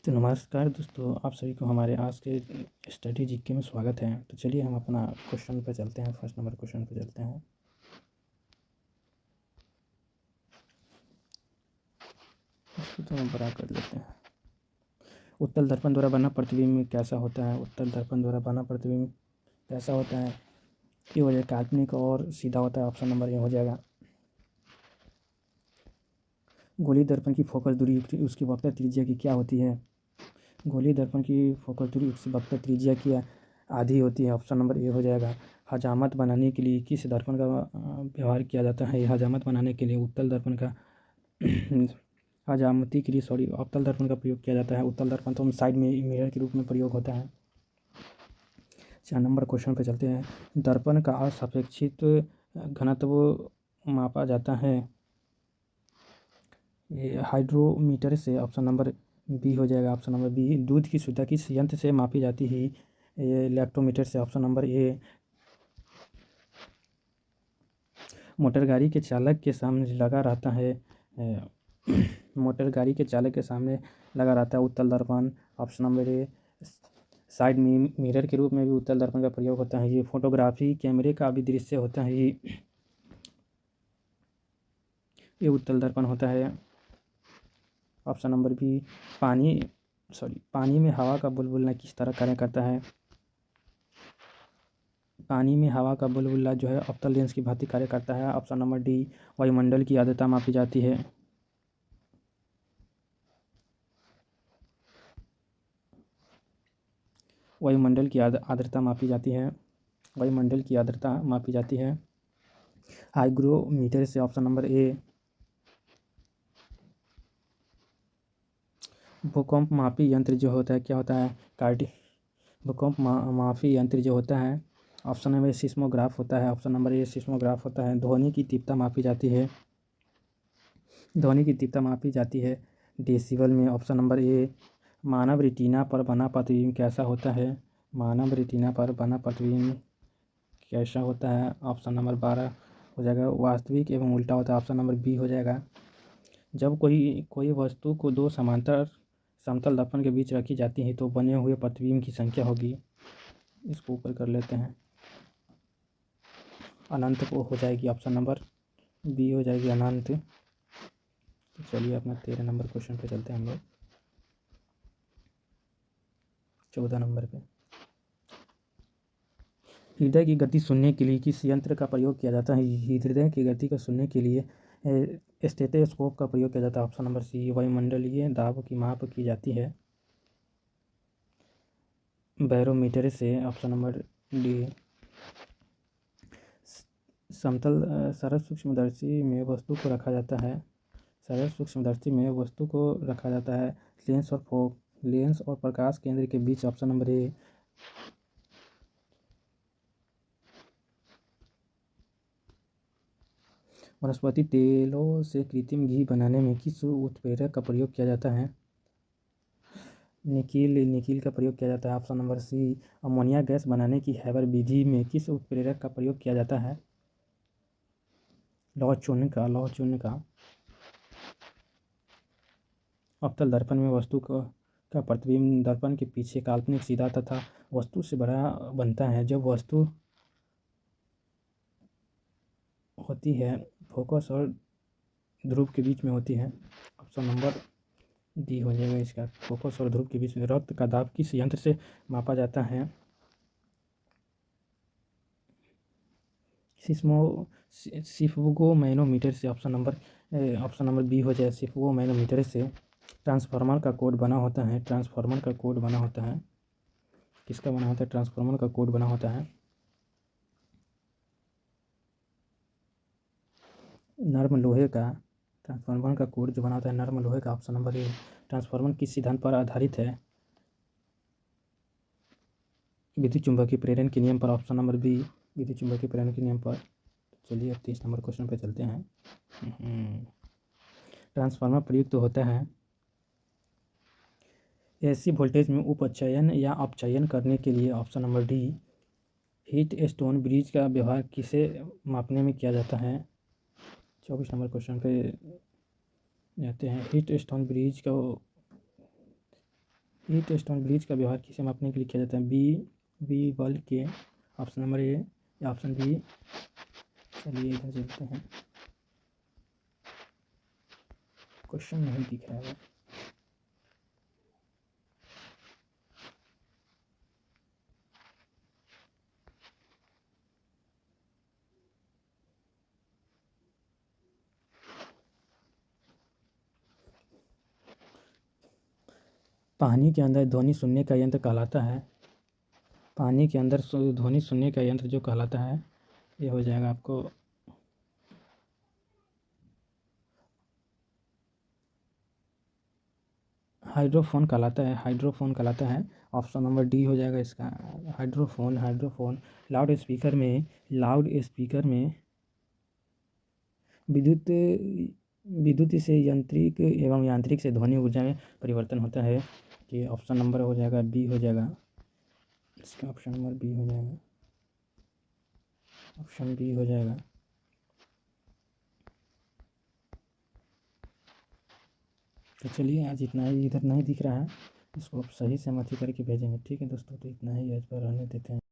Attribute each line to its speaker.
Speaker 1: तो नमस्कार दोस्तों, आप सभी को हमारे आज के स्टडी जीके में स्वागत है। तो चलिए हम अपना क्वेश्चन पे चलते हैं, फर्स्ट नंबर क्वेश्चन पे चलते हैं। इसको तो हम बड़ा कर लेते हैं। उत्तल दर्पण द्वारा बना प्रतिबिंब कैसा होता है? उत्तल दर्पण द्वारा बना प्रतिबिंब कैसा होता है? ये हो जाएगा काल्पनिक और सीधा होता है। ऑप्शन नंबर ए हो जाएगा। गोलीय दर्पण की फोकस दूरी उसकी वक्रता त्रिज्या की क्या होती है? गोलीय दर्पण की फोकस दूरी उसकी वक्रता त्रिज्या की आधी होती है। ऑप्शन नंबर ए हो जाएगा। हजामत बनाने के लिए किस दर्पण का व्यवहार किया जाता है? हजामत बनाने के लिए उत्तल दर्पण का हजामती के लिए अवतल दर्पण का प्रयोग किया जाता है। उत्तल दर्पण तो हम साइड में मिरर के रूप में प्रयोग होता है। 4 नंबर क्वेश्चन पे चलते हैं। दर्पण का असापेक्षित घनत्व मापा जाता है ये हाइड्रोमीटर से। ऑप्शन नंबर बी हो जाएगा। Option number B. दूध की शुद्धता किस यंत्र से मापी जाती है? ये लैक्टोमीटर से। Option number A. मोटर गाड़ी के चालक के सामने लगा रहता है मोटर गाड़ी के चालक के सामने लगा रहता है उत्तल दर्पण। Option number A. साइड में मिरर के रूप में भी उत्तल दर्पण का प्रयोग होता है। ये फोटोग्राफी कैमरे का भी दृश्य होता है। ये उत्तल दर्पण होता है। Option number B. पानी में हवा का बुलबुला किस तरह कार्य करता है? पानी में हवा का बुलबुला जो है अवतल लेंस की भांति कार्य करता है। Option number D. वायुमंडल की आर्द्रता मापी जाती है। वायुमंडल की आर्द्रता मापी जाती है। वायुमंडल की आर्द्रता मापी जाती है हाइग्रोमीटर से। Option number A. भूकंप मापी यंत्र जो होता है क्या होता है? भूकंप मापी यंत्र जो होता है ऑप्शन नंबर सिस्मोग्राफ होता है। ऑप्शन नंबर ए सिस्मोग्राफ होता है। ध्वनि की तीव्रता मापी जाती है। ध्वनि की तीव्रता मापी जाती है डेसिबल में। Option number A. Manav retina पर बना प्रतिबिंब कैसा होता है? मानव रेटिना पर बना प्रतिबिंब कैसा होता है? ऑप्शन नंबर 12 हो जाएगा। वास्तविक एवं उल्टा होता है। ऑप्शन नंबर बी हो जाएगा। जब कोई वस्तु को दो समांतर समतल दर्पण के बीच रखी जाती है तो बने हुए प्रतिबिंब की संख्या होगी। इसको ऊपर कर लेते हैं। अनंत को हो जाएगी। ऑप्शन नंबर बी हो जाएगी अनंत। तो चलिए अपना 13 नंबर क्वेश्चन पे चलते हैं हम लोग। 14 नंबर पे। हृदय की गति सुनने के लिए किस यंत्र का प्रयोग किया जाता है? हृदय की गति को सुनने के लिए स्टेथोस्कोप का प्रयोग किया जाता है। Option number C. वायुमंडलीय दाब की माप की जाती है बैरोमीटर से। Option number D. समतल सरल सूक्ष्मदर्शी में वस्तु को रखा जाता है। सरल सूक्ष्मदर्शी में वस्तु को रखा जाता है लेंस और प्रकाश केंद्र के बीच। Option number A. वनस्पति तेलों से कृत्रिम घी बनाने में किस उत्प्रेरक का प्रयोग किया जाता है? निकिल का प्रयोग किया जाता है। Option number C. Ammonia gas बनाने की हैबर विधि में किस उत्प्रेरक का प्रयोग किया जाता है? लौह चूर्ण का। अवतल दर्पण में वस्तु का प्रतिबिंब दर्पण के पीछे काल्पनिक सीधा तथा वस्तु से बड़ा बनता है जब वस्तु होती है फोकस और ध्रुव के बीच में होती है। ऑप्शन नंबर डी हो जाएगा इसका। फोकस और ध्रुव के बीच में। रक्त का दाब किस यंत्र से मापा जाता है? सिफ्गो मैनोमीटर से। ऑप्शन नंबर बी हो जाए सिफ्गो मैनोमीटर से। ट्रांसफार्मर का कोड बना होता है। ट्रांसफार्मर का कोड बना होता है किसका बना होता है? ट्रांसफार्मर का कोड बना होता है नर्म लोहे का। ट्रांसफार्मर का कोड जो बना होता है नर्म लोहे का। Option number A. ट्रांसफार्मर किस सिद्धांत पर आधारित है? विद्युत चुंबकीय प्रेरण के नियम पर। Option number B. विद्युत चुंबकीय प्रेरण के नियम पर। चलिए अब 30 नंबर क्वेश्चन पे चलते हैं। ट्रांसफार्मर प्रयुक्त होता है एसी वोल्टेज में उपचयन या अपचयन करने के लिए। Option number D. Heat stone bridge का व्यवहार किसे मापने में किया जाता है? 24 नंबर क्वेश्चन पे जाते हैं। हीट स्टोन ब्रिज को हीट स्टोन ब्लीच का व्यवहार किसे मापने के लिए किया जाता है? बी बल के, ऑप्शन नंबर ए या ऑप्शन बी। चलिए इधर चलते हैं, क्वेश्चन नहीं दिख रहा है। पानी के अंदर ध्वनि सुनने का यंत्र कहलाता है, पानी के अंदर ध्वनि सुनने का यंत्र जो कहलाता है, ये हो जाएगा आपको हाइड्रोफोन कहलाता है, हाइड्रोफोन कहलाता है। ऑप्शन नंबर डी हो जाएगा इसका, हाइड्रोफोन। हाइड्रोफोन लाउड स्पीकर में विद्युत विद्युत से यांत्रिक एवं यांत्रिक से ध्वनि ऊर्जा में परिवर्तन होता है। कि ऑप्शन नंबर हो जाएगा बी हो जाएगा इसका, ऑप्शन नंबर बी हो जाएगा, ऑप्शन बी हो जाएगा। तो चलिए आज इतना ही, इधर नहीं दिख रहा है, इसको सही से मथी करके भेजेंगे। ठीक है दोस्तों, तो इतना ही आज पर रहने देते हैं।